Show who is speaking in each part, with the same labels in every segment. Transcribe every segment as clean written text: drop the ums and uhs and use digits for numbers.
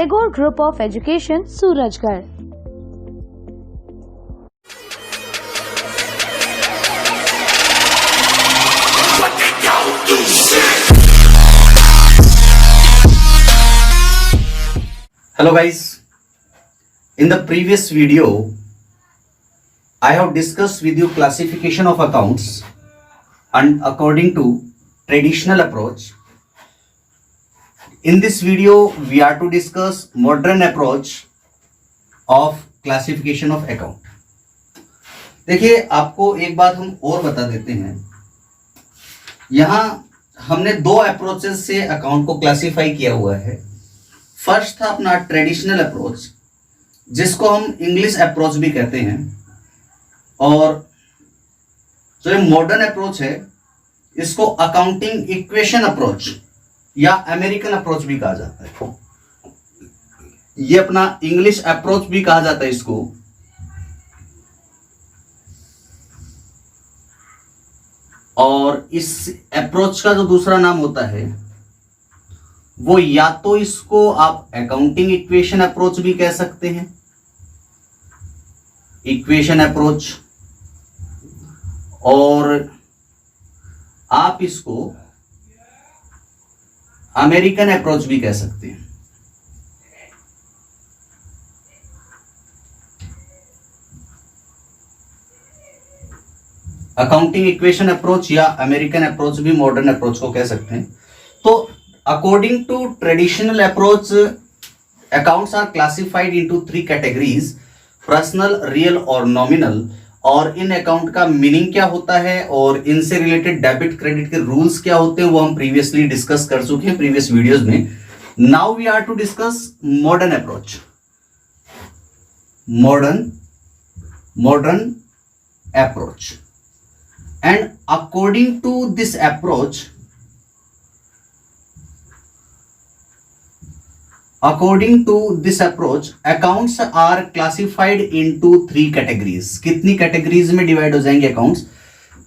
Speaker 1: Tagore group of education Surajgarh.
Speaker 2: Hello guys, in the previous video I have discussed with you classification of accounts and according to traditional approach. In this video we are to discuss modern approach of classification of account. देखिए आपको एक बात हम और बता देते हैं, यहाँ हमने दो अप्रोचेस से अकाउंट को क्लासिफाई किया हुआ है। फर्स्ट था अपना ट्रेडिशनल अप्रोच, जिसको हम इंग्लिश अप्रोच भी कहते हैं, और जो मॉडर्न अप्रोच है इसको अकाउंटिंग इक्वेशन अप्रोच या अमेरिकन अप्रोच भी कहा जाता है। ये अपना इंग्लिश अप्रोच भी कहा जाता है इसको। और इस अप्रोच का जो दूसरा नाम होता है वो या तो इसको आप अकाउंटिंग इक्वेशन अप्रोच भी कह सकते हैं, इक्वेशन अप्रोच, और आप इसको अमेरिकन अप्रोच भी कह सकते हैं। अकाउंटिंग इक्वेशन अप्रोच या अमेरिकन अप्रोच भी मॉडर्न अप्रोच को कह सकते हैं। तो according to traditional approach, accounts are classified into three categories: personal, real और nominal। और इन अकाउंट का मीनिंग क्या होता है और इनसे रिलेटेड डेबिट क्रेडिट के रूल्स क्या होते हैं वो हम प्रीवियसली डिस्कस कर चुके हैं प्रीवियस वीडियोस में। Now we are to discuss modern approach, modern approach. And according to this approach, According to this approach, accounts are classified into three categories। कितनी कैटेगरीज में डिवाइड हो जाएंगे अकाउंट्स?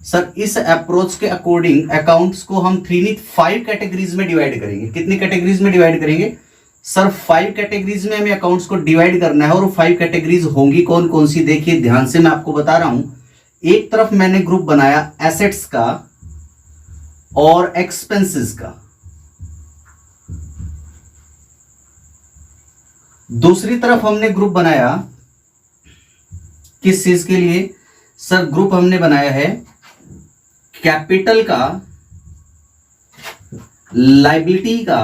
Speaker 2: सर इस approach के according accounts को हम 5 categories में divide करेंगे। कितनी कैटेगरीज में डिवाइड करेंगे? सर 5 कैटेगरीज में हमें अकाउंट्स को डिवाइड करना है। और 5 कैटेगरीज होंगी कौन कौन सी? देखिए ध्यान से मैं आपको बता रहा हूं। एक तरफ मैंने ग्रुप बनाया एसेट्स का और एक्सपेंसेस का, दूसरी तरफ हमने ग्रुप बनाया किस चीज के लिए? सर ग्रुप हमने बनाया है कैपिटल का, लायबिलिटी का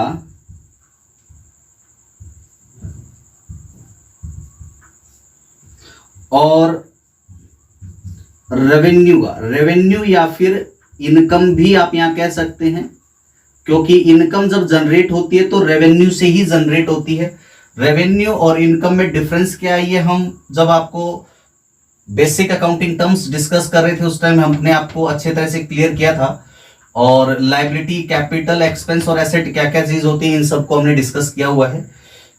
Speaker 2: और रेवेन्यू का। रेवेन्यू या फिर इनकम भी आप यहां कह सकते हैं, क्योंकि इनकम जब जनरेट होती है तो रेवेन्यू से ही जनरेट होती है। रेवेन्यू और इनकम में डिफरेंस क्या है, ये हम जब आपको बेसिक अकाउंटिंग टर्म्स डिस्कस कर रहे थे उस टाइम हमने आपको अच्छे तरह से क्लियर किया था। और लायबिलिटी, कैपिटल, एक्सपेंस और एसेट क्या क्या चीज होती है इन सबको हमने डिस्कस किया हुआ है।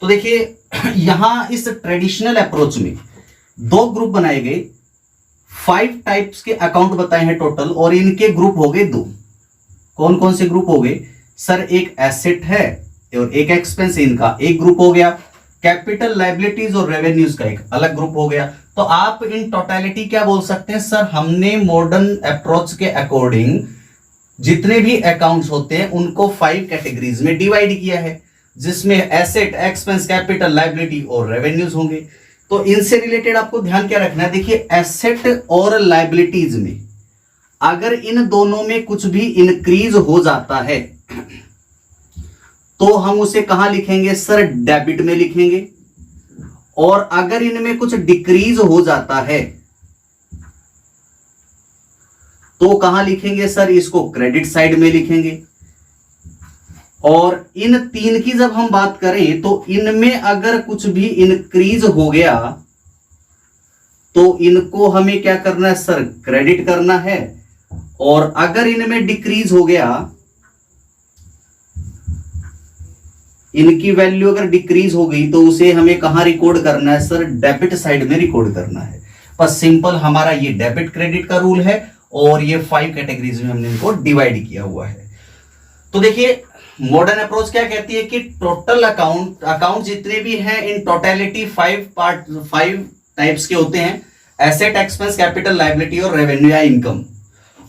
Speaker 2: तो देखिए यहां इस ट्रेडिशनल अप्रोच में 2 ग्रुप बनाए गए, 5 टाइप्स के अकाउंट बताए हैं टोटल, और इनके ग्रुप हो गए 2। कौन कौन से ग्रुप हो गए? सर एक एसेट है और एक एक्सपेंस, इनका एक ग्रुप हो गया। कैपिटल, लायबिलिटीज और रेवेन्यूज का एक अलग ग्रुप हो गया। तो आप इन टोटलिटी क्या बोल सकते हैं? सर हमने मॉडर्न अप्रोच के अकॉर्डिंग जितने भी अकाउंट्स होते हैं उनको 5 कैटेगरीज में डिवाइड किया है, जिसमें एसेट, एक्सपेंस, कैपिटल, लायबिलिटी और रेवेन्यूज होंगे। तो इनसे रिलेटेड आपको ध्यान क्या रखना है? देखिए एसेट और लायबिलिटीज में अगर इन दोनों में कुछ भी इंक्रीज हो जाता है तो हम उसे कहां लिखेंगे? सर डेबिट में लिखेंगे। और अगर इनमें कुछ डिक्रीज हो जाता है तो कहां लिखेंगे? सर इसको क्रेडिट साइड में लिखेंगे। और इन 3 की जब हम बात करें तो इनमें अगर कुछ भी इंक्रीज हो गया तो इनको हमें क्या करना है? सर क्रेडिट करना है। और अगर इनमें डिक्रीज हो गया, इनकी वैल्यू अगर डिक्रीज हो गई तो उसे हमें कहां रिकॉर्ड करना है? सर डेबिट साइड में रिकॉर्ड करना है। बस सिंपल हमारा ये डेबिट क्रेडिट का रूल है और ये 5 कैटेगरीज में हमने इनको डिवाइड किया हुआ है। तो देखिए मॉडर्न अप्रोच क्या कहती है कि टोटल अकाउंट जितने भी हैं इन टोटलिटी 5 टाइप्स के होते हैं, एसेट, एक्सपेंस, कैपिटल, लायबिलिटी और रेवेन्यू या इनकम।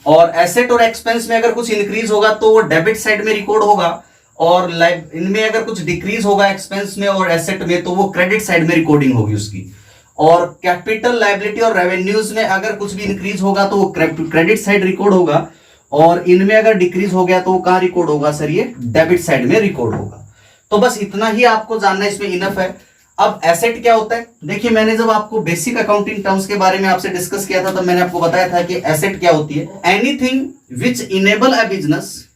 Speaker 2: और एसेट और एक्सपेंस में अगर कुछ इंक्रीज होगा तो वो डेबिट साइड में रिकॉर्ड होगा, और इनमें अगर कुछ डिक्रीज होगा एक्सपेंस में और एसेट में तो वो क्रेडिट साइड में रिकॉर्डिंग होगी उसकी। और कैपिटल, लायबिलिटी और रेवेन्यूज में अगर कुछ भी इंक्रीज होगा तो वो क्रेडिट साइड रिकॉर्ड होगा, और इनमें अगर डिक्रीज हो गया तो वो कहां रिकॉर्ड होगा सर? ये डेबिट साइड में रिकॉर्ड होगा। तो बस इतना ही आपको जानना इसमें इनफ है। अब एसेट क्या होता है? देखिए, मैंने जब आपको बेसिक अकाउंटिंग टर्म्स के बारे में आपसे डिस्कस किया था तब मैंने आपको बताया था कि एसेट क्या होती है। Anything which enable a business,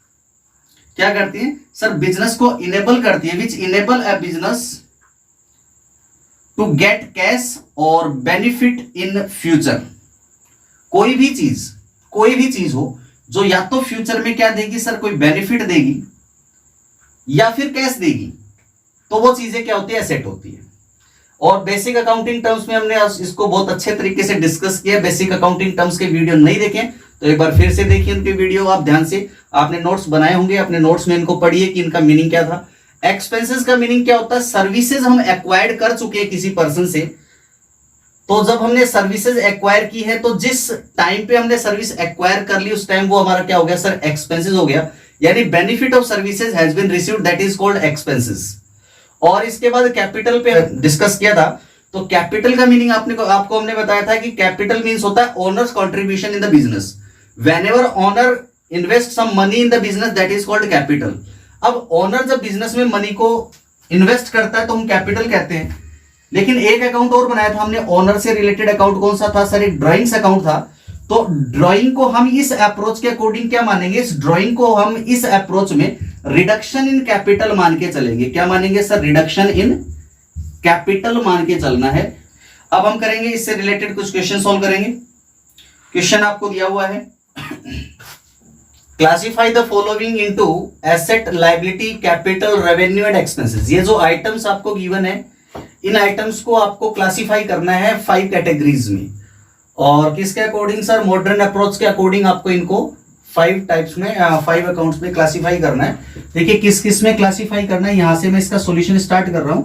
Speaker 2: क्या करती है सर? बिजनेस को इनेबल करती है। Which enable a business to get cash और बेनिफिट इन फ्यूचर। कोई भी चीज हो जो या तो फ्यूचर में क्या देगी सर? कोई बेनिफिट देगी या फिर कैश देगी, तो वो चीजें क्या होती है? एसेट होती है। और बेसिक अकाउंटिंग टर्म्स में हमने इसको बहुत अच्छे तरीके से डिस्कस किया। बेसिक अकाउंटिंग टर्म्स के वीडियो नहीं देखें तो एक बार फिर से देखिए उनके वीडियो, आप ध्यान से, आपने नोट्स बनाए होंगे, अपने नोट्स में इनको पढ़िए कि इनका मीनिंग क्या था। एक्सपेंसेस का मीनिंग क्या होता है? सर्विसेज हम एक्वायर्ड कर चुके हैं किसी पर्सन से, तो जब हमने सर्विसेज एक्वायर की है तो जिस टाइम पे हमने सर्विस एक्वायर कर ली उस टाइम वो हमारा क्या हो गया सर? एक्सपेंसेस हो गया। यानी benefit of services has been received, that is called expenses. और इसके बाद कैपिटल पे डिस्कस किया था, तो कैपिटल का मीनिंग आपको हमने बताया था कि कैपिटल मींस होता है owner's contribution in the business. Whenever owner invest some money in the business that is called capital. अब ओनर जब बिजनेस में मनी को इन्वेस्ट करता है तो हम कैपिटल कहते हैं। लेकिन एक अकाउंट और बनाया था हमने ओनर से रिलेटेड अकाउंट, कौन सा था सर? एक ड्राइंग्स अकाउंट था। तो ड्राइंग को हम इस अप्रोच के अकॉर्डिंग क्या मानेंगे? इस ड्राइंग को हम इस अप्रोच में रिडक्शन इन कैपिटल मान के चलेंगे। क्या मानेंगे सर? रिडक्शन इन कैपिटल मान के चलना है। अब हम करेंगे इससे रिलेटेड कुछ क्वेश्चन सॉल्व करेंगे। क्वेश्चन आपको दिया हुआ है, classify the following into asset, liability, capital, revenue and expenses. ये जो आइटम्स आपको गिवन है, इन आइटम्स को आपको क्लासिफाई करना है 5 कैटेगरीज में। और किसके अकॉर्डिंग सर? मॉडर्न अप्रोच के अकॉर्डिंग आपको इनको 5 टाइप्स में, 5 अकाउंट्स में क्लासिफाई करना है। देखिए किस किस में क्लासिफाई करना है, यहां से मैं इसका सॉल्यूशन स्टार्ट कर रहा हूं।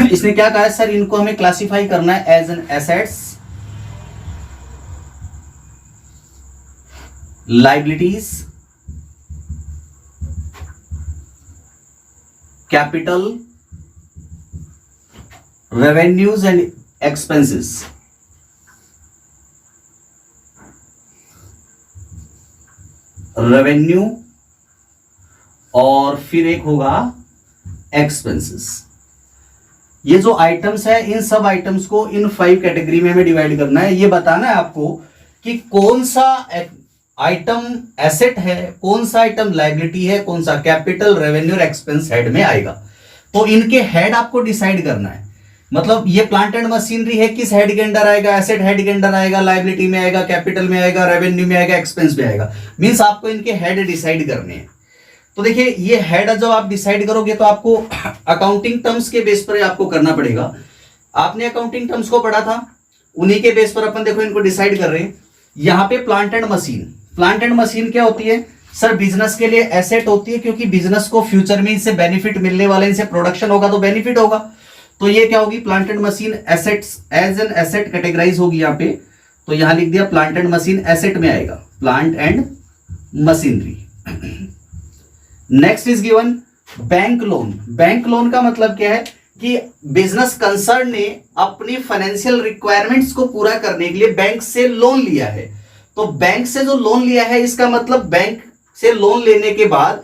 Speaker 2: इसने क्या कहा है सर? इनको हमें क्लासिफाई करना है as an assets, liabilities, capital, revenues and expenses. Revenue और फिर एक होगा एक्सपेंसेस। ये जो आइटम्स है इन सब आइटम्स को इन 5 कैटेगरी में हमें डिवाइड करना है। ये बताना है आपको कि कौन सा आइटम एसेट है, कौन सा आइटम लायबिलिटी है, कौन सा कैपिटल, रेवेन्यू और एक्सपेंस हेड में आएगा। तो इनके हेड आपको डिसाइड करना है। मतलब ये प्लांट एंड मशीनरी है, किस हेड के अंडर आएगा? एसेट हेड के अंडर आएगा, लायबिलिटी में आएगा, कैपिटल में आएगा, रेवेन्यू में आएगा, एक्सपेंस में आएगा। मींस आपको इनके हेड डिसाइड करने हैं। तो देखिए ये हेड जब आप डिसाइड करोगे तो आपको अकाउंटिंग टर्म्स के बेस पर आपको करना पड़ेगा। आपने अकाउंटिंग टर्म्स को पढ़ा था, उन्हीं के बेस पर अपन देखो इनको डिसाइड कर रहे हैं। यहां पे plant and machine, plant and machine क्या होती है सर? बिजनेस के लिए एसेट होती है, क्योंकि बिजनेस को फ्यूचर में इनसे बेनिफिट मिलने वाला, इनसे प्रोडक्शन होगा तो बेनिफिट होगा। तो ये क्या होगी? Plant and machine assets, as an asset categorize होगी यहाँ पे। तो यहां लिख दिया प्लांट एंड मशीन एसेट में आएगा, plant and machinery. Next is given bank loan. Bank loan का मतलब क्या है कि बिजनेस कंसर्न ने अपनी फाइनेंशियल रिक्वायरमेंट्स को पूरा करने के लिए बैंक से लोन लिया है। तो बैंक से जो लोन लिया है इसका मतलब बैंक से लोन लेने के बाद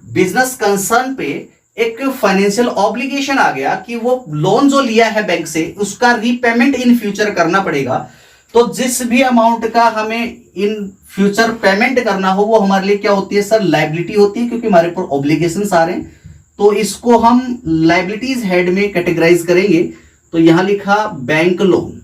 Speaker 2: बिजनेस कंसर्न पे एक फाइनेंशियल ऑब्लिगेशन आ गया कि वो लोन जो लिया है बैंक से उसका रीपेमेंट इन फ्यूचर करना पड़ेगा। तो जिस भी अमाउंट का हमें इन फ्यूचर पेमेंट करना हो वो हमारे लिए क्या होती है सर? लायबिलिटी होती है, क्योंकि हमारे ऊपर ऑब्लिगेशंस आ रहे हैं। तो इसको हम लायबिलिटीज हेड में कैटेगराइज करेंगे। तो यहां लिखा बैंक लोन।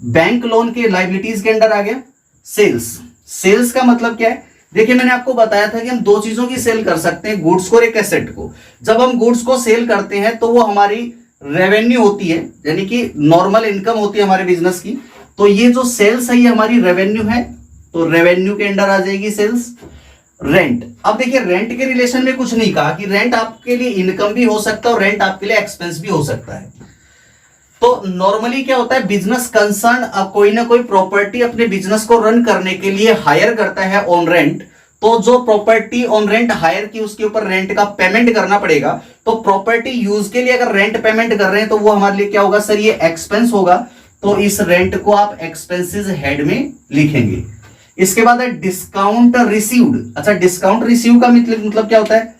Speaker 2: बैंक लोन के लायबिलिटीज के अंडर आ गया सेल्स। सेल्स का मतलब क्या है? देखिए मैंने आपको बताया था कि हम 2 चीजों की सेल कर सकते हैं, गुड्स को और एक एसेट को। जब हम गुड्स को सेल करते हैं तो वो हमारी रेवेन्यू होती है, यानी कि नॉर्मल इनकम होती है हमारे बिजनेस की। तो ये जो सेल्स है ये हमारी रेवेन्यू है, तो रेवेन्यू के अंडर आ जाएगी सेल्स। रेंट। अब देखिए रेंट के रिलेशन में कुछ नहीं कहा कि रेंट आपके लिए इनकम भी हो सकता है और रेंट आपके लिए एक्सपेंस भी हो सकता है। तो नॉर्मली क्या होता है, बिजनेस कंसर्न अब कोई ना कोई प्रॉपर्टी अपने बिजनेस को रन करने के लिए हायर करता है ऑन रेंट। तो जो प्रॉपर्टी ऑन रेंट हायर की उसके ऊपर रेंट का पेमेंट करना पड़ेगा। तो प्रॉपर्टी यूज के लिए अगर रेंट पेमेंट कर रहे हैं तो वो हमारे लिए क्या होगा सर, ये एक्सपेंस होगा। तो इस रेंट को आप एक्सपेंसेस हेड में लिखेंगे। इसके बाद है डिस्काउंट रिसीव्ड। अच्छा, डिस्काउंट रिसीव का मतलब क्या होता है,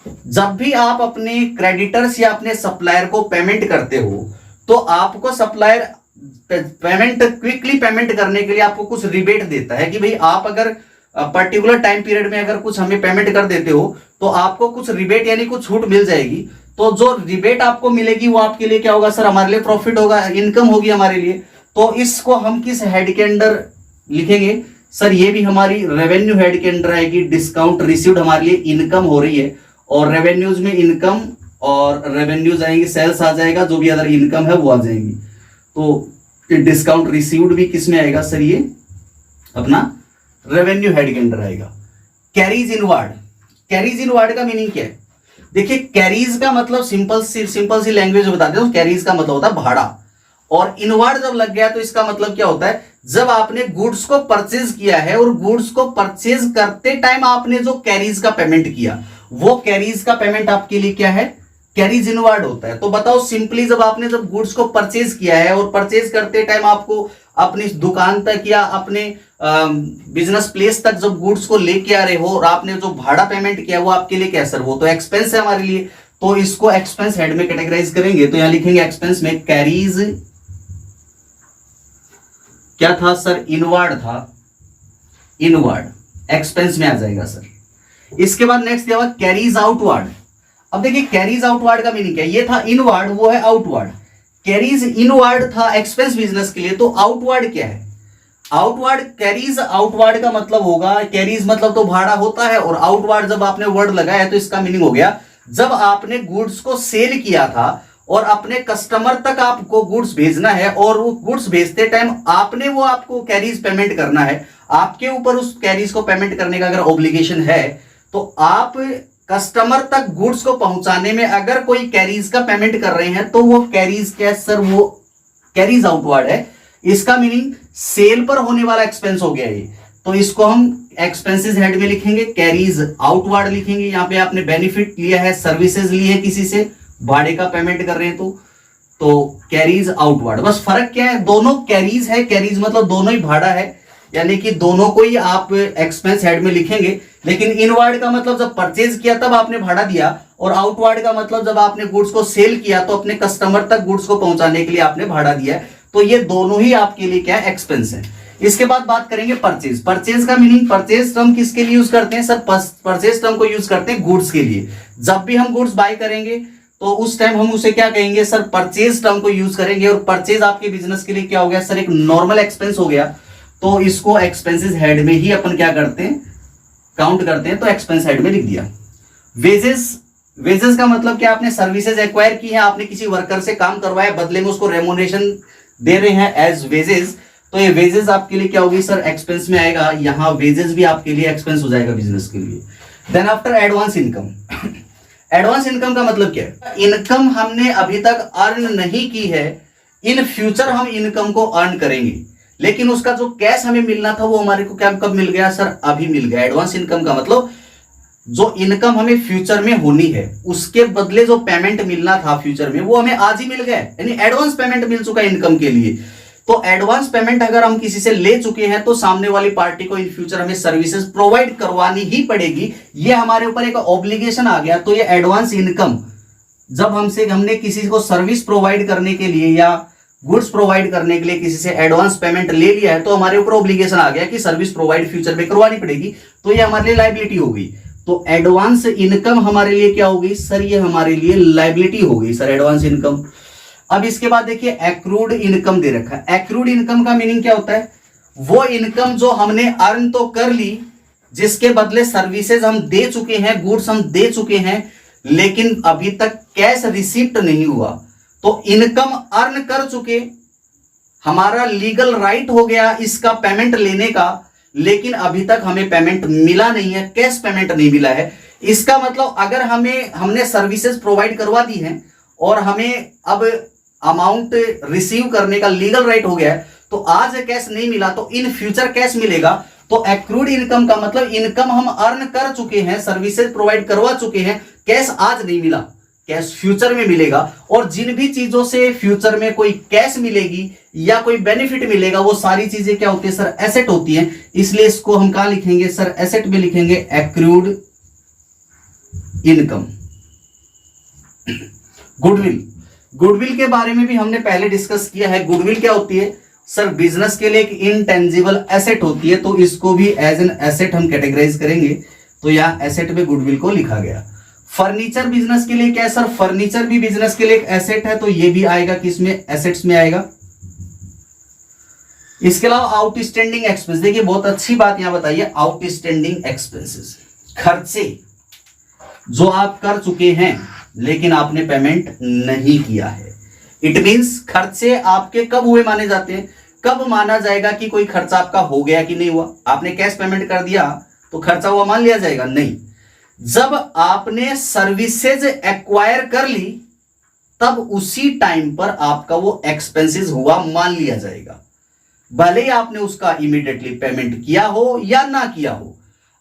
Speaker 2: जब भी आप अपने क्रेडिटर्स या अपने सप्लायर को पेमेंट करते हो तो आपको सप्लायर पेमेंट क्विकली पेमेंट करने के लिए आपको कुछ रिबेट देता है कि भाई आप अगर पर्टिकुलर टाइम पीरियड में अगर कुछ हमें पेमेंट कर देते हो तो आपको कुछ रिबेट यानी कुछ छूट मिल जाएगी। तो जो रिबेट आपको मिलेगी वो आपके लिए क्या होगा सर, हमारे लिए प्रॉफिट होगा, इनकम होगी हमारे लिए। तो इसको हम किस हेड के अंदर लिखेंगे सर, ये भी हमारी रेवेन्यू हेड के अंदर आएगी। डिस्काउंट रिसीव्ड हमारे लिए इनकम हो रही है और रेवेन्यूज में इनकम और रेवेन्यूज आएंगे, सेल्स आ जाएगा, जो भी अदर इनकम है वो आ जाएंगी। तो डिस्काउंट रिसीव्ड भी किस में आएगा सर, ये अपना रेवेन्यू हेड के अंदर आएगा। Carries inward. कैरीज इनवर्ड का मीनिंग क्या है, देखिए कैरीज का मतलब सिंपल सी लैंग्वेज में बताते हैं। कैरीज का मतलब होता है भाड़ा, और इनवर्ड जब लग गया तो इसका मतलब क्या होता है, जब आपने गुड्स को परचेज किया है और गुड्स को परचेज करते टाइम आपने जो कैरीज का पेमेंट किया वो कैरीज का पेमेंट आपके लिए क्या है, कैरीज इनवर्ड होता है। तो बताओ सिंपली, जब गुड्स को परचेज किया है और परचेज करते टाइम आपको अपनी दुकान तक या अपने बिजनेस प्लेस तक जब गुड्स को लेके आ रहे हो और आपने जो भाड़ा पेमेंट किया वो आपके लिए क्या सर, वो तो एक्सपेंस है हमारे लिए। तो इसको एक्सपेंस हेड में कैटेगराइज करेंगे। तो यहां लिखेंगे एक्सपेंस में कैरीज, क्या था सर, इनवर्ड था, इनवर्ड एक्सपेंस में आ जाएगा सर। इसके बाद नेक्स्ट दिया हुआ कैरीज आउटवर्ड। अब देखिए कैरीज आउटवर्ड का मीनिंग क्या है, ये था इनवर्ड, वो है आउटवर्ड। कैरीज इनवर्ड था एक्सपेंस बिजनेस के लिए, तो आउटवर्ड क्या है, आउटवर्ड कैरीज आउटवर्ड का मतलब होगा, कैरीज मतलब तो भाड़ा होता है और आउटवर्ड जब आपने वर्ड लगाया है तो इसका मीनिंग हो गया जब आपने गुड्स को सेल किया था और अपने कस्टमर तक आपको गुड्स भेजना है और वो गुड्स भेजते टाइम आपने वो आपको कैरीज पेमेंट करना है, आपके ऊपर उस कैरीज को पेमेंट करने का अगर ऑब्लिगेशन है तो आप कस्टमर तक गुड्स को पहुंचाने में अगर कोई कैरीज का पेमेंट कर रहे हैं तो वो कैरीज क्या सर, वो कैरीज आउटवर्ड है। इसका मीनिंग सेल पर होने वाला एक्सपेंस हो गया ये, तो इसको हम एक्सपेंसेस हेड में लिखेंगे, कैरीज आउटवर्ड लिखेंगे। यहां पे आपने बेनिफिट लिया है, सर्विसेज ली है, किसी से भाड़े का पेमेंट कर रहे हैं तो कैरीज आउटवर्ड। बस फर्क क्या है, दोनों कैरीज है, कैरीज मतलब दोनों ही भाड़ा है, यानी कि दोनों को ही आप एक्सपेंस हेड में लिखेंगे। लेकिन इनवर्ड का मतलब जब परचेज किया तब आपने भाड़ा दिया, और आउटवर्ड का मतलब जब आपने गुड्स को सेल किया तो अपने कस्टमर तक गुड्स को पहुंचाने के लिए आपने भाड़ा दिया। तो ये दोनों ही आपके लिए क्या है, एक्सपेंस है। इसके बाद बात करेंगे परचेज। परचेज का मीनिंग, परचेज टर्म किसके लिए यूज करते हैं सर, परचेज टर्म को यूज करते हैं गुड्स के लिए। जब भी हम गुड्स बाय करेंगे तो उस टाइम हम उसे क्या कहेंगे सर, परचेज टर्म को यूज करेंगे। और परचेज आपके बिजनेस के लिए क्या हो गया सर, एक नॉर्मल एक्सपेंस हो गया, तो इसको एक्सपेंसेस हेड में ही अपन क्या करते हैं, काउंट करते हैं, तो एक्सपेंस हेड में लिख दिया। वेजेस, वेजेस का मतलब क्या, आपने सर्विसेज एक्वायर की है, आपने किसी वर्कर से काम करवाया, बदले में उसको रेमुनरेशन दे रहे हैं एज वेजेस, तो ये वेजेस आपके लिए क्या होगी सर, एक्सपेंस में आएगा। यहां वेजेस भी आपके लिए एक्सपेंस हो जाएगा बिजनेस के लिए। Then after advance income. Advance income का मतलब क्या है, इनकम हमने अभी तक अर्न नहीं की है, इन फ्यूचर हम इनकम को अर्न करेंगे, लेकिन उसका जो कैश हमें मिलना था वो हमारे को क्या कब मिल गया सर, अभी मिल गया। एडवांस इनकम का मतलब जो इनकम हमें फ्यूचर में होनी है उसके बदले जो पेमेंट मिलना था फ्यूचर में वो हमें आज ही मिल गया, यानी एडवांस पेमेंट मिल चुका है इनकम के लिए। तो एडवांस पेमेंट अगर हम किसी से ले चुके हैं तो सामने वाली पार्टी को इन फ्यूचर हमें सर्विसेज प्रोवाइड करवानी ही पड़ेगी, ये हमारे ऊपर एक ऑब्लिगेशन आ गया। तो ये एडवांस इनकम जब हमने किसी को सर्विस प्रोवाइड करने के लिए या गुड्स प्रोवाइड करने के लिए किसी से एडवांस पेमेंट ले लिया है तो हमारे ऊपर ऑब्लिगेशन आ गया कि सर्विस प्रोवाइड फ्यूचर में करवानी पड़ेगी, तो ये हमारे लिए लायबिलिटी हो गई। तो एडवांस इनकम हमारे लिए क्या होगी सर, ये हमारे लिए लायबिलिटी हो गई सर, एडवांस इनकम। अब इसके बाद देखिए एक्रूड इनकम दे रखा है। एक्रूड इनकम का मीनिंग क्या होता है, वो इनकम जो हमने अर्न तो कर ली, जिसके बदले सर्विसेज हम दे चुके हैं, गुड्स हम दे चुके हैं, लेकिन अभी तक कैश रिसीप्ट नहीं हुआ। तो इनकम अर्न कर चुके, हमारा लीगल राइट हो गया इसका पेमेंट लेने का, लेकिन अभी तक हमें पेमेंट मिला नहीं है, कैश पेमेंट नहीं मिला है। इसका मतलब अगर हमने सर्विसेज प्रोवाइड करवा दी हैं और हमें अब अमाउंट रिसीव करने का लीगल राइट हो गया है, तो आज कैश नहीं मिला तो इन फ्यूचर कैश मिलेगा। तो एक्रूड इनकम का मतलब इनकम हम अर्न कर चुके हैं, सर्विसेज प्रोवाइड करवा चुके हैं, कैश आज नहीं मिला, कैश फ्यूचर में मिलेगा। और जिन भी चीजों से फ्यूचर में कोई कैश मिलेगी या कोई बेनिफिट मिलेगा, वो सारी चीजें क्या होती है सर, एसेट होती हैं। इसलिए इसको हम कहां लिखेंगे सर, एसेट में लिखेंगे एक्रूड इनकम। गुडविल के बारे में भी हमने पहले डिस्कस किया है। गुडविल क्या होती है सर, बिजनेस के लिए एक इनटेंजिबल एसेट होती है, तो इसको भी एज एन एसेट हम कैटेगराइज करेंगे। तो यहां एसेट में गुडविल को लिखा गया। फर्नीचर बिजनेस के लिए क्या है सर, फर्नीचर भी बिजनेस के लिए एक एसेट है, तो ये भी आएगा किसमें, एसेट्स में आएगा। इसके अलावा आउटस्टैंडिंग एक्सपेंस, देखिए बहुत अच्छी बात यहां बताइए, आउटस्टैंडिंग एक्सपेंसेस, खर्चे जो आप कर चुके हैं लेकिन आपने पेमेंट नहीं किया है। इट मींस खर्चे आपके कब हुए माने जाते हैं, कब माना जाएगा कि कोई खर्चा आपका हो गया कि नहीं हुआ। आपने कैश पेमेंट कर दिया तो खर्चा हुआ मान लिया जाएगा, नहीं। जब आपने सर्विसेज एक्वायर कर ली तब उसी टाइम पर आपका वो एक्सपेंसेस हुआ मान लिया जाएगा, भले ही आपने उसका इमीडिएटली पेमेंट किया हो या ना किया हो।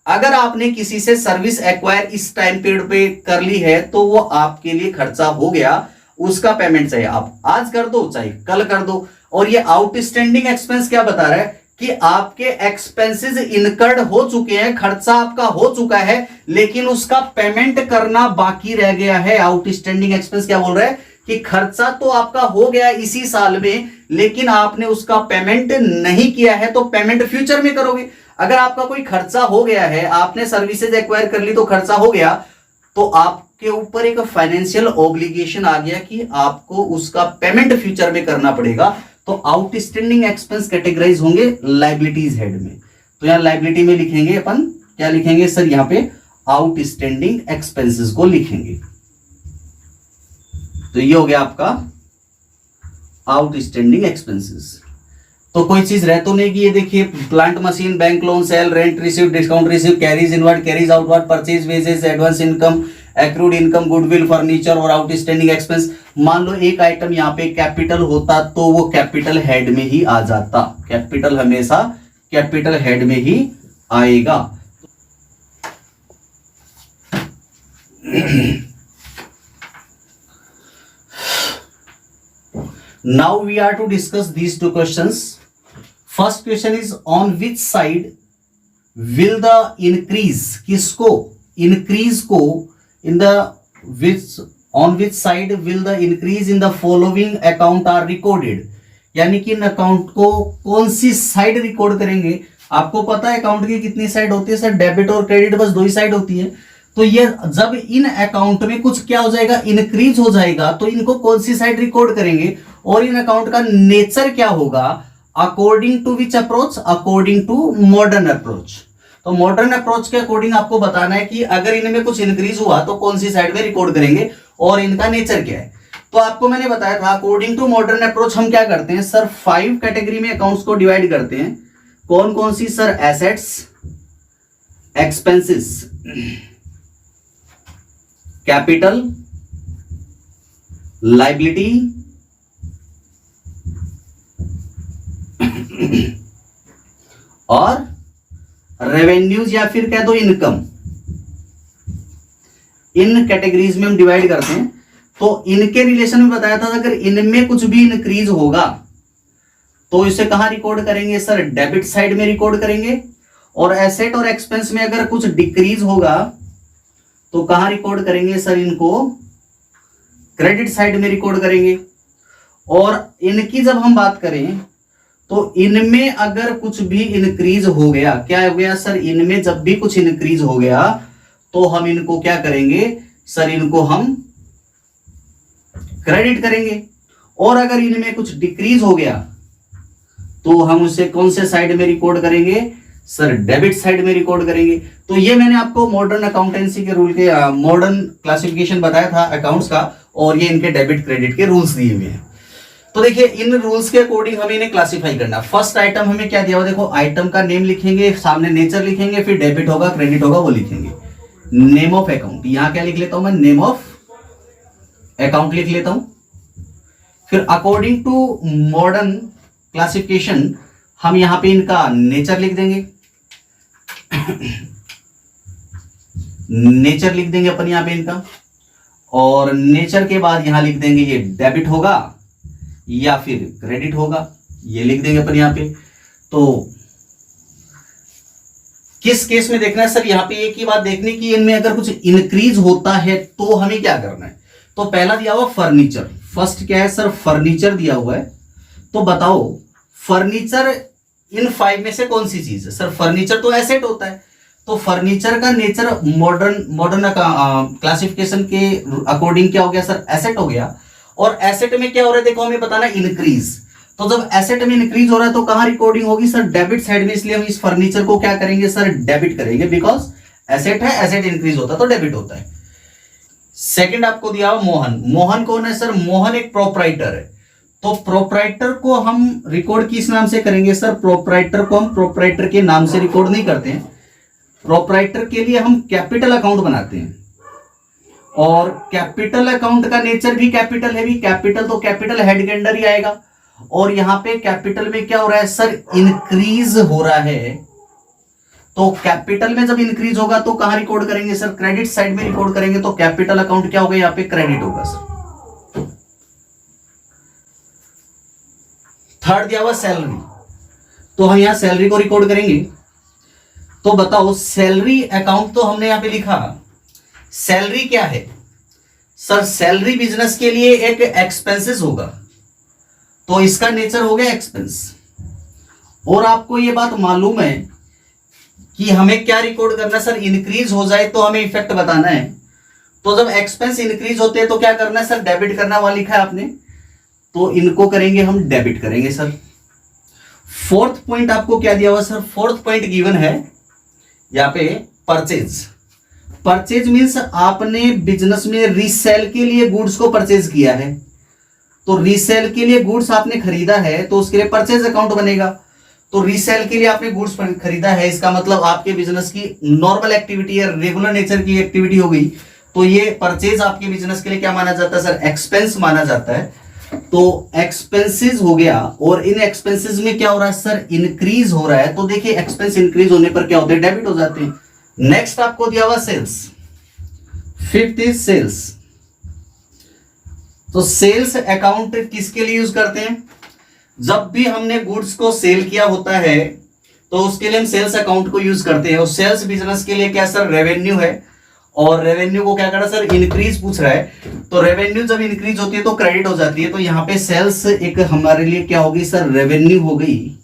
Speaker 2: अगर आपने किसी से सर्विस एक्वायर इस टाइम पीरियड पे कर ली है तो वो आपके लिए खर्चा हो गया, उसका पेमेंट चाहे आप आज कर दो चाहे कल कर दो। और ये आउटस्टैंडिंग एक्सपेंस क्या बता रहा है कि आपके एक्सपेंसेस इनकर्ड हो चुके हैं, खर्चा आपका हो चुका है, लेकिन उसका पेमेंट करना बाकी रह गया है। आउटस्टैंडिंग एक्सपेंस क्या बोल रहा है कि खर्चा तो आपका हो गया इसी साल में, लेकिन आपने उसका पेमेंट नहीं किया है, तो पेमेंट फ्यूचर में करोगे। अगर आपका कोई खर्चा हो गया है, आपने सर्विसेज एक्वायर कर ली तो खर्चा हो गया, तो आपके ऊपर एक फाइनेंशियल ऑब्लिगेशन आ गया कि आपको उसका पेमेंट फ्यूचर में करना पड़ेगा। तो आउटस्टैंडिंग एक्सपेंस कैटेगराइज होंगे लायबिलिटीज हेड में। तो यहां लायबिलिटी में लिखेंगे अपन, क्या लिखेंगे सर, यहां पे आउटस्टैंडिंग एक्सपेंसेस को लिखेंगे। तो ये हो गया आपका आउटस्टैंडिंग एक्सपेंसेस। तो कोई चीज रह तो नहीं कि ये देखिए, plant machine, bank loan, sale, rent receive, discount receive, carriage inward, carriage outward, purchase, wages, advance income, accrued income, goodwill, furniture और आउटस्टैंडिंग एक्सपेंस। मान लो एक आइटम यहाँ पे कैपिटल होता तो वो कैपिटल हेड में ही आ जाता, कैपिटल हमेशा कैपिटल हेड में ही आएगा। Now we are to discuss these two questions. First question is on which side will the increase, किसको increase को in the on which side will the increase in the following account are recorded, यानी कि इन account को कौन सी side record करेंगे। आपको पता है अकाउंट की कितनी साइड होती है सर, डेबिट और क्रेडिट, बस 2 ही साइड होती है। तो ये जब इन अकाउंट में कुछ क्या हो जाएगा, इंक्रीज हो जाएगा, तो इनको कौन सी साइड रिकॉर्ड करेंगे और इन अकाउंट का नेचर क्या होगा, according to which approach, according to modern approach. तो मॉडर्न अप्रोच के अकॉर्डिंग आपको बताना है कि अगर इनमें कुछ इंक्रीज हुआ तो कौन सी साइड में रिकॉर्ड करेंगे और इनका नेचर क्या है। तो आपको मैंने बताया था अकॉर्डिंग टू मॉडर्न अप्रोच हम क्या करते हैं सर, 5 कैटेगरी में अकाउंट्स को डिवाइड करते हैं। कौन कौन सी sir, assets, expenses, capital, liability और रेवेन्यूज या फिर कह दो इनकम। इन कैटेगरीज में हम डिवाइड करते हैं। तो इनके रिलेशन में बताया था अगर इनमें कुछ भी इंक्रीज होगा तो इसे कहां रिकॉर्ड करेंगे सर, डेबिट साइड में रिकॉर्ड करेंगे। और एसेट और एक्सपेंस में अगर कुछ डिक्रीज होगा तो कहां रिकॉर्ड करेंगे सर, इनको क्रेडिट साइड में रिकॉर्ड करेंगे। और इनकी जब हम बात करें तो इनमें अगर कुछ भी इंक्रीज हो गया, क्या हो गया सर, इनमें जब भी कुछ इंक्रीज हो गया तो हम इनको क्या करेंगे सर, इनको हम क्रेडिट करेंगे। और अगर इनमें कुछ डिक्रीज हो गया तो हम उसे कौन से साइड में रिकॉर्ड करेंगे सर, डेबिट साइड में रिकॉर्ड करेंगे। तो ये मैंने आपको मॉडर्न अकाउंटेंसी के रूल के मॉडर्न क्लासिफिकेशन बताया था अकाउंट्स का, और ये इनके डेबिट क्रेडिट के रूल्स दिए हुए हैं। तो देखिए इन रूल्स के अकॉर्डिंग हमें इन्हें क्लासिफाई करना। फर्स्ट आइटम हमें क्या दिया हुआ, देखो आइटम का नेम लिखेंगे, सामने नेचर लिखेंगे, फिर डेबिट होगा क्रेडिट होगा वो लिखेंगे। नेम ऑफ अकाउंट, यहां क्या लिख लेता हूं मैं, नेम ऑफ अकाउंट लिख लेता हूं। फिर अकॉर्डिंग टू मॉडर्न क्लासिफिकेशन हम यहां पे इनका नेचर लिख देंगे नेचर लिख देंगे अपन यहां पे इनका, और नेचर के बाद यहां लिख देंगे ये डेबिट होगा या फिर क्रेडिट होगा, ये लिख देंगे अपन यहां पे। तो किस केस में देखना है सर, यहां पे एक ही बात देखनी कि इनमें अगर कुछ इंक्रीज होता है तो हमें क्या करना है। तो पहला दिया हुआ फर्नीचर, फर्स्ट क्या है सर, फर्नीचर दिया हुआ है। तो बताओ फर्नीचर इन 5 में से कौन सी चीज है सर, फर्नीचर तो एसेट होता है। तो फर्नीचर का नेचर मॉडर्न क्लासिफिकेशन के अकॉर्डिंग क्या हो गया सर, एसेट हो गया। और एसेट में क्या हो रहा है देखो, हमें बताना इंक्रीज। तो जब एसेट में इंक्रीज हो रहा है तो कहां रिकॉर्डिंग होगी सर, डेबिट साइड में। इसलिए हम इस फर्नीचर को क्या करेंगे सर, डेबिट करेंगे, बिकॉज एसेट है, एसेट इंक्रीज होता है तो डेबिट होता है। सेकंड आपको दिया हुआ मोहन, मोहन कौन है सर, मोहन एक प्रोपराइटर है। तो प्रोपराइटर को हम रिकॉर्ड किस नाम से करेंगे सर, प्रोपराइटर को हम प्रोपराइटर के नाम से रिकॉर्ड नहीं करते हैं। प्रोपराइटर के लिए हम कैपिटल अकाउंट बनाते हैं, और कैपिटल अकाउंट का नेचर भी कैपिटल है, भी कैपिटल तो कैपिटल हेड के अंडर ही आएगा। और यहां पे कैपिटल में क्या हो रहा है सर, इंक्रीज हो रहा है। तो कैपिटल में जब इंक्रीज होगा तो कहां रिकॉर्ड करेंगे सर, क्रेडिट साइड में रिकॉर्ड करेंगे। तो कैपिटल अकाउंट क्या होगा, यहां पे क्रेडिट होगा सर। थर्ड दिया हुआ सैलरी, तो हम यहां सैलरी को रिकॉर्ड करेंगे। तो बताओ सैलरी अकाउंट तो हमने यहां पे लिखा, सैलरी क्या है सर, सैलरी बिजनेस के लिए एक एक्सपेंसेस होगा, तो इसका नेचर हो गया एक्सपेंस। और आपको ये बात मालूम है कि हमें क्या रिकॉर्ड करना सर, इंक्रीज हो जाए तो हमें इफेक्ट बताना है। तो जब एक्सपेंस इंक्रीज होते हैं तो क्या करना है सर, डेबिट करना, वहां लिखा है आपने, तो इनको करेंगे हम डेबिट करेंगे सर। फोर्थ पॉइंट आपको क्या दिया हुआ सर, फोर्थ पॉइंट गिवन है यहां पे परचेज। परचेज मीन्स आपने बिजनेस में रीसेल के लिए गुड्स को परचेज किया है। तो रीसेल के लिए गुड्स आपने खरीदा है तो उसके लिए परचेज अकाउंट बनेगा। तो रीसेल के लिए आपने गुड्स खरीदा है, इसका मतलब आपके बिजनेस की नॉर्मल एक्टिविटी है, रेगुलर नेचर की एक्टिविटी हो गई। तो ये परचेज आपके बिजनेस के लिए क्या माना जाता है सर, एक्सपेंस माना जाता है। तो एक्सपेंसेस हो गया, और इन एक्सपेंसेस में क्या हो रहा है सर, इंक्रीज हो रहा है। तो देखिए एक्सपेंस इंक्रीज होने पर क्या होते हैं, डेबिट हो जाते हैं। नेक्स्ट आपको दिया हुआ सेल्स, फिफ्थ इज सेल्स। तो सेल्स अकाउंट किसके लिए यूज करते हैं, जब भी हमने गुड्स को सेल किया होता है तो उसके लिए हम सेल्स अकाउंट को यूज करते हैं। और सेल्स बिजनेस के लिए क्या सर, रेवेन्यू है, और रेवेन्यू को क्या कर रहा है सर, इंक्रीज पूछ रहा है। तो रेवेन्यू जब इंक्रीज होती है तो क्रेडिट हो जाती है। तो यहां पे सेल्स एक हमारे लिए क्या होगी सर, रेवेन्यू हो गई,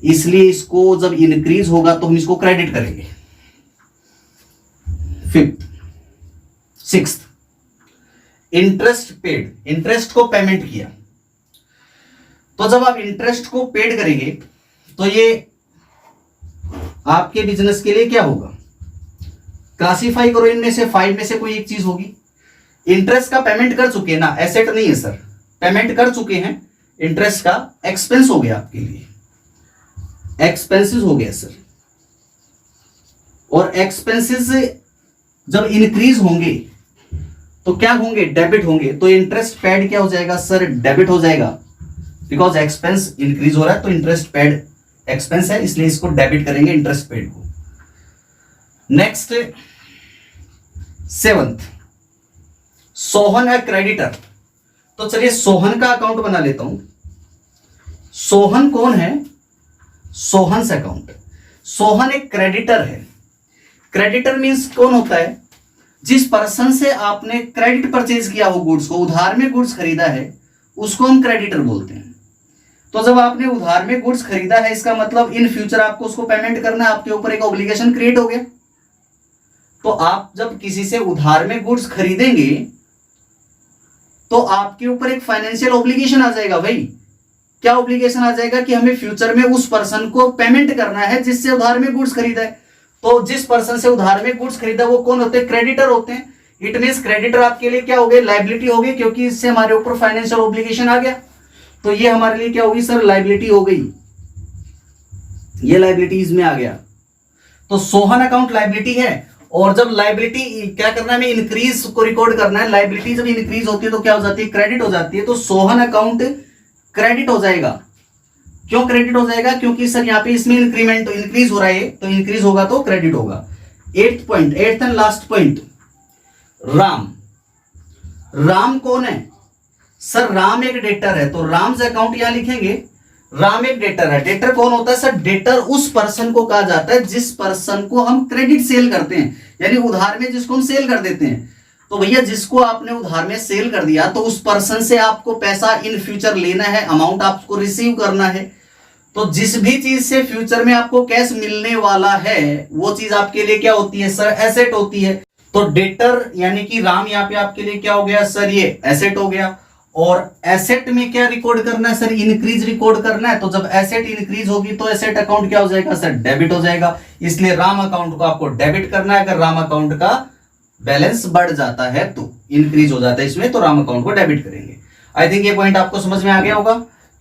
Speaker 2: इसलिए इसको जब इंक्रीज होगा तो हम इसको क्रेडिट करेंगे। Fifth, sixth, interest paid, interest को पेमेंट किया। तो जब आप इंटरेस्ट को पेड करेंगे तो ये आपके बिजनेस के लिए क्या होगा, क्लासिफाई करो इनमें से 5 में से कोई एक चीज होगी। इंटरेस्ट का पेमेंट कर चुके हैं ना, एसेट नहीं है सर, पेमेंट कर चुके हैं, इंटरेस्ट का एक्सपेंस हो गया आपके लिए, एक्सपेंसेस हो गया सर। और एक्सपेंसेस जब इंक्रीज होंगे तो क्या होंगे, डेबिट होंगे। तो इंटरेस्ट पेड क्या हो जाएगा सर, डेबिट हो जाएगा, बिकॉज एक्सपेंस इंक्रीज हो रहा है। तो इंटरेस्ट पेड एक्सपेंस है, इसलिए इसको डेबिट करेंगे इंटरेस्ट पेड को। नेक्स्ट सेवंथ, सोहन है क्रेडिटर। तो चलिए सोहन का अकाउंट बना लेता हूं। सोहन कौन है, सोहन अकाउंट। सोहन एक क्रेडिटर है। क्रेडिटर मींस कौन होता है, जिस पर्सन से आपने क्रेडिट परचेज किया हो, गुड्स को उधार में गुड्स खरीदा है, उसको हम क्रेडिटर बोलते हैं। तो जब आपने उधार में गुड्स खरीदा है, इसका मतलब इन फ्यूचर आपको उसको पेमेंट करना है, आपके ऊपर एक ऑब्लिगेशन क्रिएट हो गया। तो आप जब किसी से उधार में गुड्स खरीदेंगे तो आपके ऊपर एक फाइनेंशियल ऑब्लिगेशन आ जाएगा भाई। क्या ऑब्लिगेशन आ जाएगा कि हमें फ्यूचर में उस पर्सन को पेमेंट करना है जिससे उधार में गुड्स खरीदा है। तो जिस पर्सन से उधार में गुड्स खरीदा वो कौन होते हैं, क्रेडिटर होते हैं। इट मींस क्रेडिटर आपके लिए क्या हो गए, लायबिलिटी हो गई, क्योंकि इससे हमारे ऊपर फाइनेंशियल ऑब्लिगेशन आ गया। तो ये हमारे लिए क्या होगी सर, लाइबिलिटी हो गई, ये लाइबिलिटीज में आ गया। तो सोहन अकाउंट लाइबिलिटी है, और जब लाइबिलिटी क्या करना है, हमें इंक्रीज को रिकॉर्ड करना है। लाइबिलिटी जब इंक्रीज होती है तो क्या हो जाती है, क्रेडिट हो जाती है। तो सोहन अकाउंट क्रेडिट हो जाएगा। क्यों क्रेडिट हो जाएगा, क्योंकि सर यहाँ पे इसमें इंक्रीमेंट इंक्रीज हो रहा है, तो इंक्रीज होगा तो क्रेडिट होगा। Eighth point, eighth and last point, Ram. Ram कौन है सर, राम एक डेटर है, तो राम्स अकाउंट यहां लिखेंगे। राम एक डेटर है। डेटर कौन होता है सर, डेटर उस पर्सन को कहा जाता है जिस पर्सन को हम क्रेडिट सेल करते हैं, यानी उधार में जिसको हम सेल कर देते हैं। तो भैया जिसको आपने उधार में सेल कर दिया, तो उस पर्सन से आपको पैसा इन फ्यूचर लेना है, अमाउंट आपको रिसीव करना है। तो जिस भी चीज से फ्यूचर में आपको कैश मिलने वाला है, वो चीज आपके लिए क्या होती है सर, एसेट होती है। तो डेटर यानी कि राम यहाँ पे आपके लिए क्या हो गया सर, ये एसेट हो गया। और एसेट में क्या रिकॉर्ड करना है सर, इंक्रीज रिकॉर्ड करना है। तो जब एसेट इंक्रीज होगी तो एसेट अकाउंट क्या हो जाएगा सर, डेबिट हो जाएगा। इसलिए राम अकाउंट को आपको डेबिट करना है। अगर राम अकाउंट का बैलेंस बढ़ जाता है तो इंक्रीज हो जाता है इसमें, तो राम अकाउंट को डेबिट करेंगे। आई थिंक ये पॉइंट आपको समझ में आ गया होगा।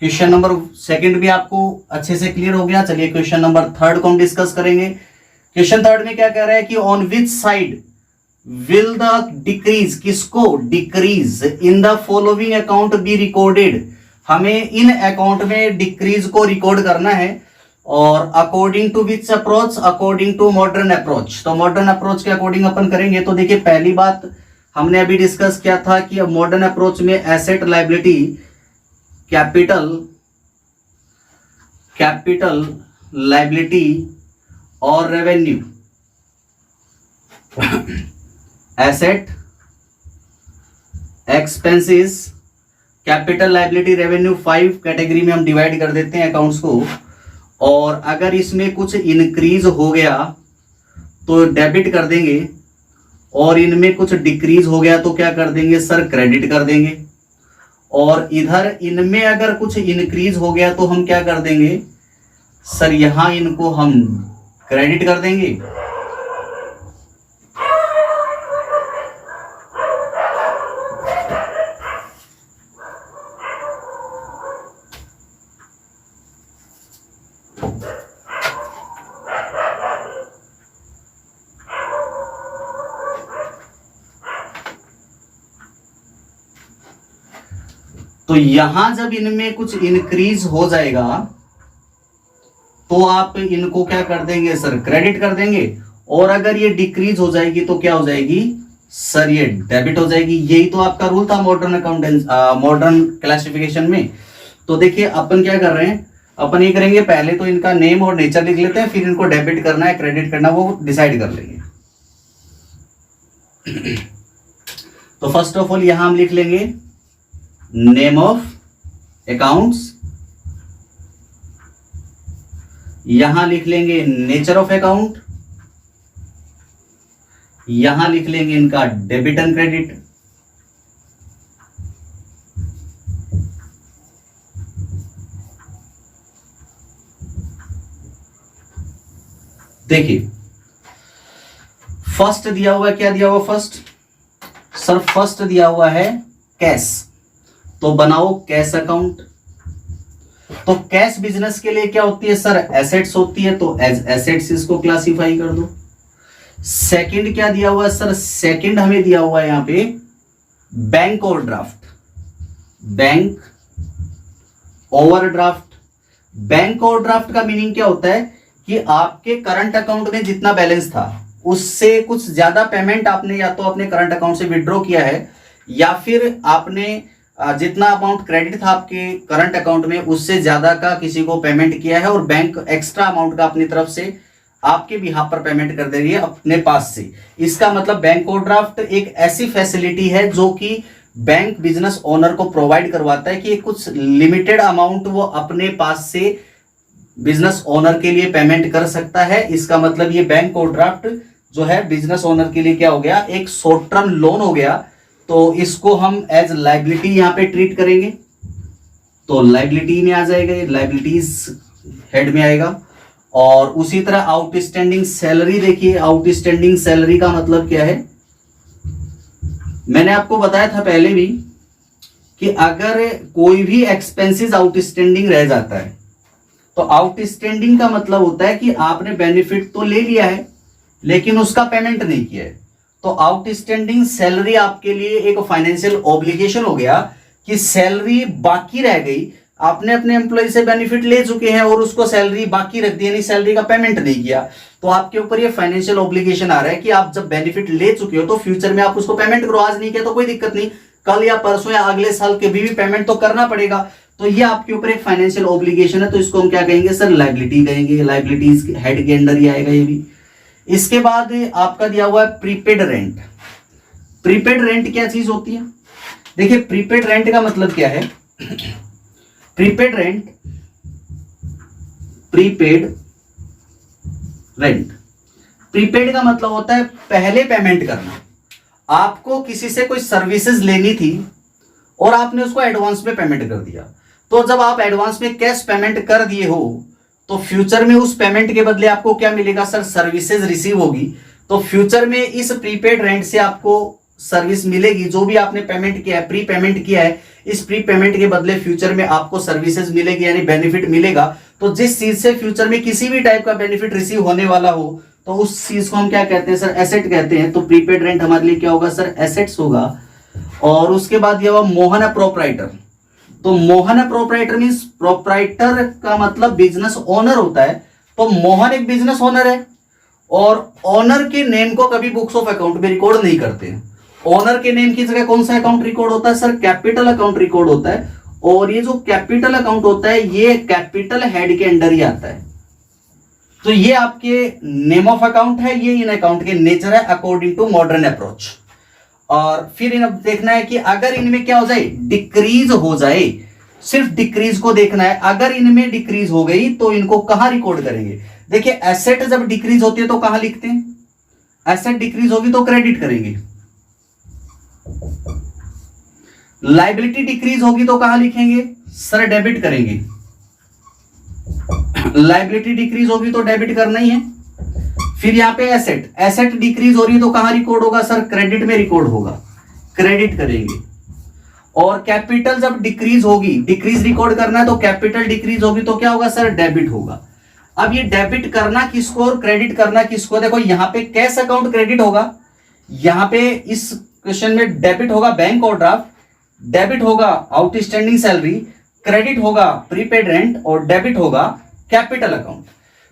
Speaker 2: क्वेश्चन नंबर सेकंड भी आपको अच्छे से क्लियर हो गया। चलिए क्वेश्चन नंबर थर्ड को हम डिस्कस करेंगे। क्वेश्चन थर्ड में क्या कह रहा है कि on which side will the decrease, किसको decrease in the following account be recorded. हमें इन अकाउंट में डिक्रीज को रिकॉर्ड करना है। और according to which approach, according to modern approach. तो मॉडर्न अप्रोच के अकॉर्डिंग अपन करेंगे। तो देखिए पहली बात हमने अभी डिस्कस किया था कि मॉडर्न अप्रोच में एसेट, लायबिलिटी, कैपिटल, लायबिलिटी और revenue, asset, expenses, capital, liability, revenue, 5 category में हम डिवाइड कर देते हैं अकाउंट्स को। और अगर इसमें कुछ इंक्रीज हो गया तो डेबिट कर देंगे, और इनमें कुछ डिक्रीज हो गया तो क्या कर देंगे सर, क्रेडिट कर देंगे। और इधर इनमें अगर कुछ इंक्रीज हो गया तो हम क्या कर देंगे सर, यहां इनको हम क्रेडिट कर देंगे। तो यहां जब इनमें कुछ इंक्रीज हो जाएगा तो आप इनको क्या कर देंगे सर, क्रेडिट कर देंगे। और अगर ये डिक्रीज हो जाएगी तो क्या हो जाएगी सर, ये डेबिट हो जाएगी। यही तो आपका रूल था मॉडर्न अकाउंटेंस, मॉडर्न क्लासिफिकेशन में। तो देखिए अपन क्या कर रहे हैं, अपन ये करेंगे पहले तो इनका नेम और नेचर लिख लेते हैं, फिर इनको डेबिट करना है क्रेडिट करना वो डिसाइड कर लेंगे। तो फर्स्ट ऑफ ऑल यहां हम लिख लेंगे नेम ऑफ अकाउंट्स, यहां लिख लेंगे नेचर ऑफ अकाउंट, यहां लिख लेंगे इनका डेबिट एंड क्रेडिट। देखिए फर्स्ट दिया हुआ है, क्या दिया हुआ फर्स्ट सर, फर्स्ट दिया हुआ है कैश, तो बनाओ कैश अकाउंट। तो कैश बिजनेस के लिए क्या होती है सर, एसेट्स होती है, तो एज एसेट्स इसको क्लासिफाई कर दो। सेकंड क्या दिया हुआ है सर, सेकंड हमें दिया हुआ है यहां पे bank overdraft, bank overdraft. Bank overdraft का मीनिंग क्या होता है कि आपके करंट अकाउंट में जितना बैलेंस था उससे कुछ ज्यादा पेमेंट आपने या तो अपने करंट अकाउंट से विड्रॉ किया है, या फिर आपने जितना अमाउंट क्रेडिट था आपके करंट अकाउंट में उससे ज्यादा का किसी को पेमेंट किया है, और बैंक एक्स्ट्रा अमाउंट का अपनी तरफ से आपके बिहाफ पर पेमेंट कर दे रही है अपने पास से। इसका मतलब बैंक ओवरड्राफ्ट एक ऐसी फैसिलिटी है जो कि बैंक बिजनेस ओनर को प्रोवाइड करवाता है कि कुछ लिमिटेड अमाउंट वो अपने पास से बिजनेस ओनर के लिए पेमेंट कर सकता है। इसका मतलब ये बैंक ओवरड्राफ्ट जो है बिजनेस ओनर के लिए क्या हो गया, एक शॉर्ट टर्म लोन हो गया। तो इसको हम एज लायबिलिटी यहां पे ट्रीट करेंगे, तो लायबिलिटी में आ जाएगा, ये लायबिलिटीज हेड में आएगा। और उसी तरह आउटस्टैंडिंग सैलरी, देखिए आउटस्टैंडिंग सैलरी का मतलब क्या है, मैंने आपको बताया था पहले भी कि अगर कोई भी एक्सपेंसेस आउटस्टैंडिंग रह जाता है, तो आउटस्टैंडिंग का मतलब होता है कि आपने बेनिफिट तो ले लिया है लेकिन उसका पेमेंट नहीं किया है, तो आउटस्टैंडिंग सैलरी आपके लिए एक फाइनेंशियल ऑब्लिगेशन हो गया कि सैलरी बाकी रह गई, आपने अपने एम्प्लॉय से बेनिफिट ले चुके हैं और उसको सैलरी बाकी रख दी, यानी सैलरी का पेमेंट नहीं किया, तो आपके ऊपर ये फाइनेंशियल ऑब्लिगेशन आ रहा है कि आप जब बेनिफिट ले चुके हो तो फ्यूचर में आप उसको पेमेंट करो। आज नहीं किया तो कोई दिक्कत नहीं, कल या परसों या अगले साल के भी पेमेंट तो करना पड़ेगा, तो ये आपके ऊपर एक फाइनेंशियल ऑब्लिगेशन है, तो इसको हम क्या कहेंगे सर, लायबिलिटी कहेंगे। लायबिलिटीज हेड के अंडर ही आएगा ये भी। इसके बाद आपका दिया हुआ है प्रीपेड रेंट। प्रीपेड रेंट क्या चीज होती है? देखिए प्रीपेड रेंट का मतलब क्या है? Prepaid rent, prepaid rent, prepaid का मतलब होता है पहले पेमेंट करना। आपको किसी से कोई सर्विसेज लेनी थी और आपने उसको एडवांस में पेमेंट कर दिया, तो जब आप एडवांस में कैश पेमेंट कर दिए हो तो फ्यूचर में उस पेमेंट के बदले आपको क्या मिलेगा सर, सर्विसेज रिसीव होगी। तो फ्यूचर में इस प्रीपेड रेंट से आपको सर्विस मिलेगी, जो भी आपने पेमेंट किया है, प्री पेमेंट किया है, इस प्री पेमेंट के बदले फ्यूचर में आपको सर्विसेज मिलेगी, यानी बेनिफिट मिलेगा। तो जिस चीज से फ्यूचर में किसी भी टाइप का बेनिफिट रिसीव होने वाला हो तो उस चीज को हम क्या कहते हैं सर, एसेट कहते हैं। तो प्रीपेड रेंट हमारे लिए क्या होगा सर, एसेट्स होगा। और उसके बाद ये हुआ मोहन प्रोपराइटर। तो मोहन प्रोपराइटर मींस प्रोपराइटर का मतलब बिजनेस ओनर होता है, तो मोहन एक बिजनेस ओनर है और ओनर के नेम को कभी बुक्स ऑफ अकाउंट में रिकॉर्ड नहीं करते। ओनर के नेम की जगह कौन सा अकाउंट रिकॉर्ड होता है सर, कैपिटल अकाउंट रिकॉर्ड होता है। और ये जो कैपिटल अकाउंट होता है ये कैपिटल हेड के अंडर ही आता है। तो ये आपके नेम ऑफ अकाउंट है, ये इन अकाउंट के नेचर है अकॉर्डिंग टू मॉडर्न अप्रोच। और फिर इन देखना है कि अगर इनमें क्या हो जाए, डिक्रीज हो जाए, सिर्फ डिक्रीज को देखना है। अगर इनमें डिक्रीज हो गई तो इनको कहां रिकॉर्ड करेंगे? देखिए एसेट जब डिक्रीज होती है तो कहां लिखते हैं, एसेट डिक्रीज होगी तो क्रेडिट करेंगे। लायबिलिटी डिक्रीज होगी तो कहां लिखेंगे सर, डेबिट करेंगे। लायबिलिटी डिक्रीज होगी तो डेबिट करना ही है। फिर यहां पे एसेट, एसेट डिक्रीज हो रही है तो कहां रिकॉर्ड होगा सर, क्रेडिट में रिकॉर्ड होगा, क्रेडिट करेंगे। और कैपिटल जब डिक्रीज होगी, डिक्रीज रिकॉर्ड करना है तो कैपिटल डिक्रीज होगी तो क्या होगा सर, डेबिट होगा। अब ये डेबिट करना किसको और क्रेडिट करना किसको? देखो यहां पे कैश अकाउंट क्रेडिट होगा, यहां पे इस क्वेश्चन में डेबिट होगा बैंक ओवरड्राफ्ट, डेबिट होगा आउटस्टैंडिंग सैलरी, क्रेडिट होगा प्रीपेड रेंट और डेबिट होगा कैपिटल अकाउंट।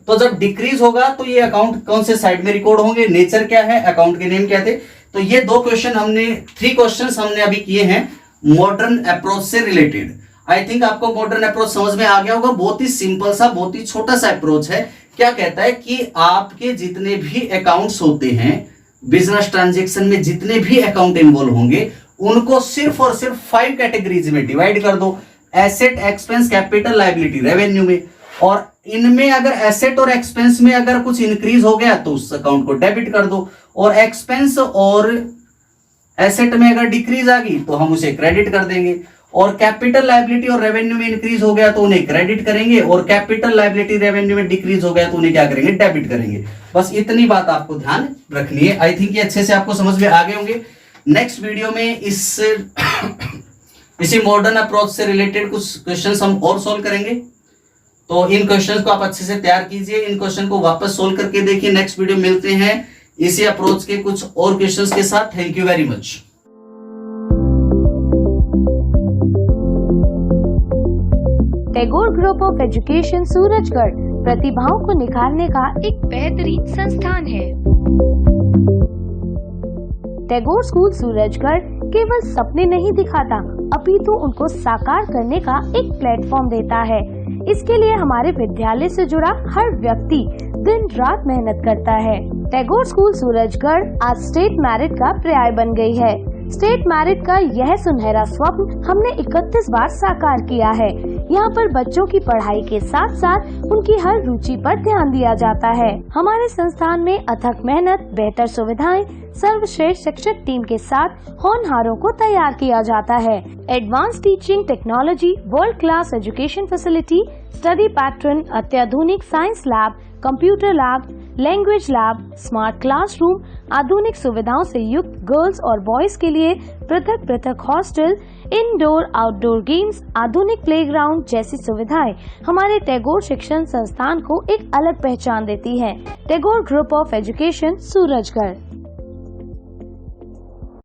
Speaker 2: तो जब डिक्रीज होगा तो ये अकाउंट कौन से साइड में रिकॉर्ड होंगे, नेचर क्या है, अकाउंट के नेम क्या थे। तो ये दो क्वेश्चन हमने, 3 क्वेश्चंस हमने अभी किए हैं मॉडर्न अप्रोच से रिलेटेड। आई थिंक आपको मॉडर्न अप्रोच समझ में आ गया होगा। बहुत ही सिंपल सा, बहुत ही छोटा सा अप्रोच है। क्या कहता है कि आपके जितने भी अकाउंट्स होते हैं बिजनेस ट्रांजेक्शन में, जितने भी अकाउंट इन्वॉल्व होंगे उनको सिर्फ और सिर्फ 5 कैटेगरीज में डिवाइड कर दो, asset, expense, capital, liability, revenue में। और इनमें अगर एसेट और एक्सपेंस में अगर कुछ इंक्रीज हो गया तो उस अकाउंट को डेबिट कर दो, और एक्सपेंस और एसेट में अगर डिक्रीज आ गई तो हम उसे क्रेडिट कर देंगे, और कैपिटल, लायबिलिटी और रेवेन्यू में इंक्रीज हो गया तो उन्हें क्रेडिट करेंगे, और कैपिटल, लायबिलिटी, रेवेन्यू में डिक्रीज हो गया तो उन्हें क्या करेंगे, डेबिट करेंगे। बस इतनी बात आपको ध्यान रखनी है। आई थिंक ये अच्छे से आपको समझ में आ गए होंगे। नेक्स्ट वीडियो में इसी मॉडर्न अप्रोच से रिलेटेड कुछ क्वेश्चंस हम और सॉल्व करेंगे। तो इन क्वेश्चंस को आप अच्छे से तैयार कीजिए, इन क्वेश्चन को वापस सोल्व करके देखिए। नेक्स्ट वीडियो मिलते हैं इसी अप्रोच के कुछ और क्वेश्चंस के साथ। Thank you very much.
Speaker 1: Tagore group of education Surajgarh प्रतिभाओं को निखारने का एक बेहतरीन संस्थान है। टैगोर स्कूल सूरजगढ़ केवल सपने नहीं दिखाता, अपितु उनको साकार करने का एक प्लेटफॉर्म देता है। इसके लिए हमारे विद्यालय से जुड़ा हर व्यक्ति दिन रात मेहनत करता है। टैगोर स्कूल सूरजगढ़ आज स्टेट मेरिट का पर्याय बन गई है। स्टेट मेरिट का यह सुनहरा स्वप्न हमने 31 बार साकार किया है। यहाँ पर बच्चों की पढ़ाई के साथ साथ उनकी हर रुचि पर ध्यान दिया जाता है। हमारे संस्थान में अथक मेहनत, बेहतर सुविधाएं, सर्वश्रेष्ठ शिक्षक टीम के साथ होनहारों को तैयार किया जाता है। Advance teaching technology, world class education facility, study pattern, अत्याधुनिक science lab, computer lab, language lab, smart classroom, आधुनिक सुविधाओं से युक्त गर्ल्स और बॉयज के लिए पृथक पृथक हॉस्टल, इंडोर आउटडोर गेम्स, आधुनिक प्लेग्राउंड जैसी सुविधाएं हमारे टैगोर शिक्षण संस्थान को एक अलग पहचान देती है। Tagore group of education, Surajgarh.